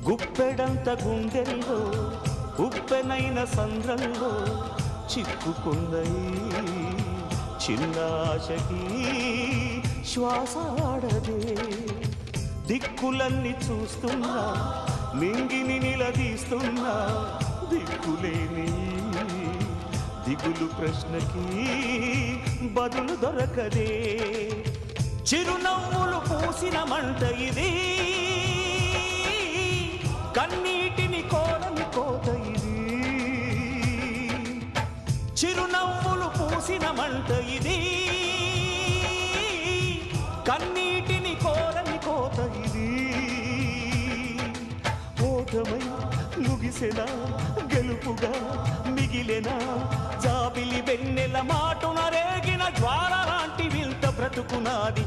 గుప్పెడంత గుండెల్లో ఉప్పెనైన సంద్రంలో చిక్కుకుందయి చిన్నాశకి శ్వాస ఆడదే దిక్కులన్నీ చూస్తున్నా నింగిని నిలదీస్తున్నా దిక్కులేని దిగులు ప్రశ్నకి బదులు దొరకదే చిరునవ్వులు పూసిన మంట ఇది కన్నీటిని కోరని కోత ఇది చిరునవ్వులు పూసిన మంట ఇది కన్నీటిని కోరని కోత ఇది ఓటమై ముగిసెనా గెలుపుగా మిగిలెనా జాబిలి వెన్నెల మాటున రేగిన జ్వాల లాంటి వింత బ్రతుకునాది